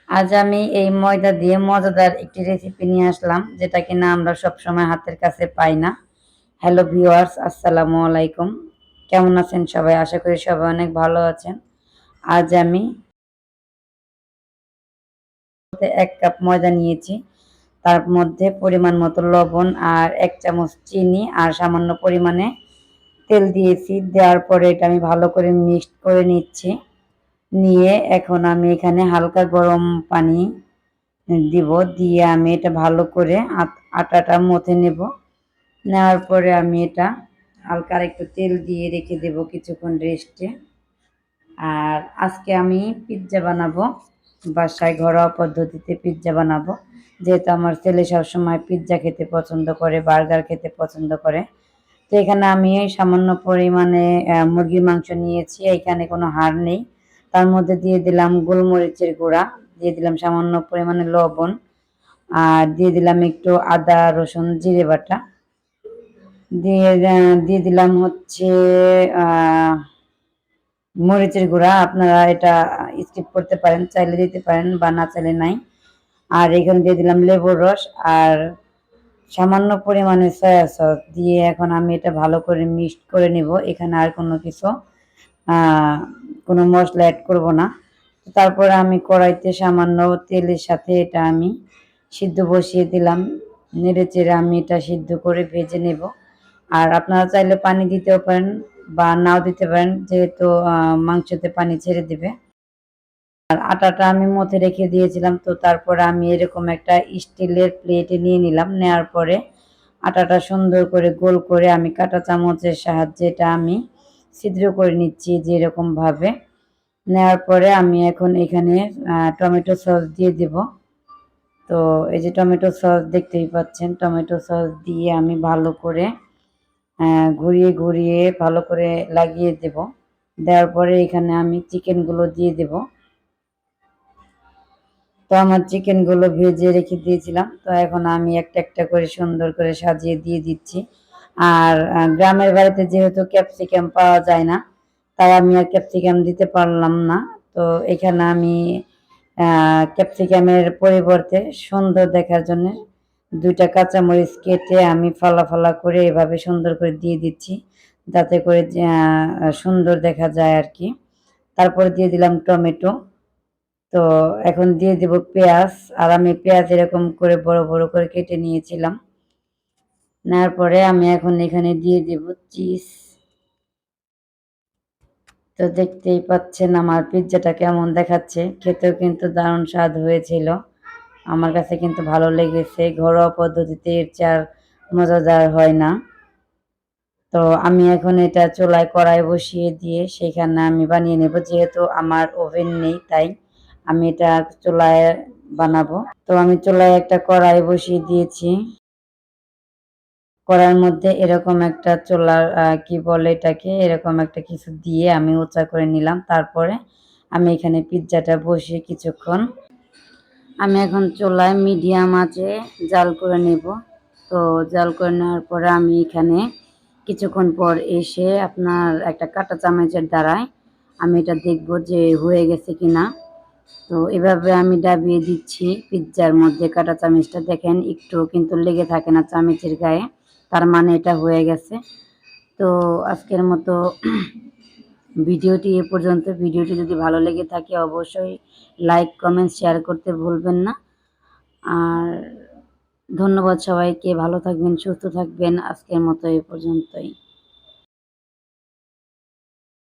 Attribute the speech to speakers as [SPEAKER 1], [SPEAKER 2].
[SPEAKER 1] আজ আমি এই ময়দা দিয়ে মজাদার একটি রেসিপি নিয়ে আসলাম, যেটা কিনা আমরা সবসময় হাতের কাছে পাই না। হ্যালো ভিউয়ার্স, আসসালামু আলাইকুম। কেমন আছেন সবাই? আশা করি সবাই অনেক ভালো আছেন। আজ আমি ১ কাপ ময়দা নিয়েছি। তার মধ্যে পরিমাণ মতো লবণ আর ১ চামচ চিনি আর সামান্য পরিমাণে তেল দিয়েছি। দেওয়ার পরে এটা আমি ভালো করে মিক্সড করে নিচ্ছি। নিয়ে এখন আমি এখানে হালকা গরম পানি দিব। দিয়ে আমি এটা ভালো করে আটাটা মথে নেব। নেওয়ার পরে আমি এটা হালকা আরেকটু তেল দিয়ে রেখে দেব কিছুক্ষণ রেস্টে। আর আজকে আমি পিৎজা বানাবো, বাসায় ঘরোয়া পদ্ধতিতে পিৎজা বানাবো। যেহেতু আমার ছেলে সবসময় পিৎজা খেতে পছন্দ করে, বার্গার খেতে পছন্দ করে। তো এখানে আমি সামান্য পরিমাণে মুরগির মাংস নিয়েছি। এখানে কোনো হাড় নেই। তার মধ্যে দিয়ে দিলাম গোলমরিচের গুঁড়া, দিয়ে দিলাম সামান্য পরিমাণে লবণ, আর দিয়ে দিলাম একটু আদা রসুন জিরে বাটা, দিয়ে দিলাম হচ্ছে মরিচের গুঁড়া। আপনারা এটা স্কিপ করতে পারেন, চাইলে দিতে পারেন বা না চাইলে নাই। আর এখানে দিয়ে দিলাম লেবুর রস আর সামান্য পরিমাণে সয়া সস দিয়ে এখন আমি এটা ভালো করে মিক্সড করে নিব। এখানে আর কোনো কিছু কোনো মশলা অ্যাড করব না। তারপরে আমি কড়াইতে সামান্য তেলের সাথে এটা আমি সিদ্ধ বসিয়ে দিলাম। নেড়ে চেড়ে আমি এটা সিদ্ধ করে ভেজে নেব। আর আপনারা চাইলে পানি দিতেও পারেন বা নাও দিতে পারেন, যেহেতু মাংসতে পানি ছেড়ে দিবে। আর আটাটা আমি মথে রেখে দিয়েছিলাম, তো তারপরে আমি এরকম একটা স্টিলের প্লেটে নিয়ে নিলাম। নেওয়ার পরে আটাটা সুন্দর করে গোল করে আমি কাঁটা চামচের সাহায্যে এটা আমি ছিদ্র করে নিচ্ছি যেরকমভাবে। নেওয়ার পরে আমি এখন এখানে টমেটো সস দিয়ে দেব। তো এই যে টমেটো সস দেখতেই পাচ্ছেন, টমেটো সস দিয়ে আমি ভালো করে ঘুরিয়ে ঘুরিয়ে ভালো করে লাগিয়ে দেব। দেওয়ার পরে এখানে আমি চিকেনগুলো দিয়ে দেব। তো আমার চিকেনগুলো ভেজে রেখে দিয়েছিলাম, তো এখন আমি একটা একটা করে সুন্দর করে সাজিয়ে দিয়ে দিচ্ছি। আর গ্রামের বাড়িতে যেহেতু ক্যাপসিকাম পাওয়া যায় না, তাই আমি আর ক্যাপসিকাম দিতে পারলাম না। তো এখানে আমি ক্যাপসিকামের পরিবর্তে সুন্দর দেখার জন্য ২টা কাঁচামরিচ কেটে আমি ফালা ফালা করে এভাবে সুন্দর করে দিয়ে দিচ্ছি, যাতে করে সুন্দর দেখা যায় আর কি। তারপরে দিয়ে দিলাম টমেটো। তো এখন দিয়ে দেব পেঁয়াজ। আর আমি পেঁয়াজ এরকম করে বড় বড় করে কেটে নিয়েছিলাম। নেওয়ার পরে আমি এখন এখানে দিয়ে দেব চিজ। তো দেখতেই পাচ্ছেন আমার পিৎজাটা কেমন দেখাচ্ছে। খেতেও কিন্তু দারুণ স্বাদ হয়েছিল। আমার কাছে কিন্তু ভালো লেগেছে। ঘরোয়া পদ্ধতিতে এর চেয়ে আর মজাদার হয় না। তো আমি এখন এটা চুলায় কড়াই বসিয়ে দিয়ে সেখানে আমি বানিয়ে নেব। যেহেতু আমার ওভেন নেই, তাই আমি এটা চুলায় বানাবো। তো আমি চুলায় একটা কড়াই বসিয়ে দিয়েছি। কড়াইয়ের মধ্যে এরকম একটা চুলার কি বলে এটাকে, এরকম একটা কিছু দিয়ে আমি উঁচা করে নিলাম। তারপরে আমি এখানে পিৎজাটা বসিয়ে কিছুক্ষণ আমি এখন চুলায় মিডিয়াম আঁচে জাল করে নেব। তো জাল করে নেওয়ার পরে আমি এখানে কিছুক্ষণ পর এসে আপনার একটা কাঁটা চামচের দ্বারায় আমি এটা দেখব যে হয়ে গেছে কিনা। তো এভাবে আমি ডাবিয়ে দিচ্ছি পিৎজার মধ্যে কাঁটা চামচটা। দেখেন একটু কিন্তু লেগে থাকে না চামচের গায়ে, তার মানে এটা হয়ে গেছে। তো আজকের মতো ভিডিওটি এ পর্যন্ত। ভিডিওটি যদি ভালো লেগে থাকে অবশ্যই লাইক কমেন্ট শেয়ার করতে ভুলবেন না। আর ধন্যবাদ সবাইকে। ভালো থাকবেন, সুস্থ থাকবেন। আজকের মতো এ পর্যন্তই।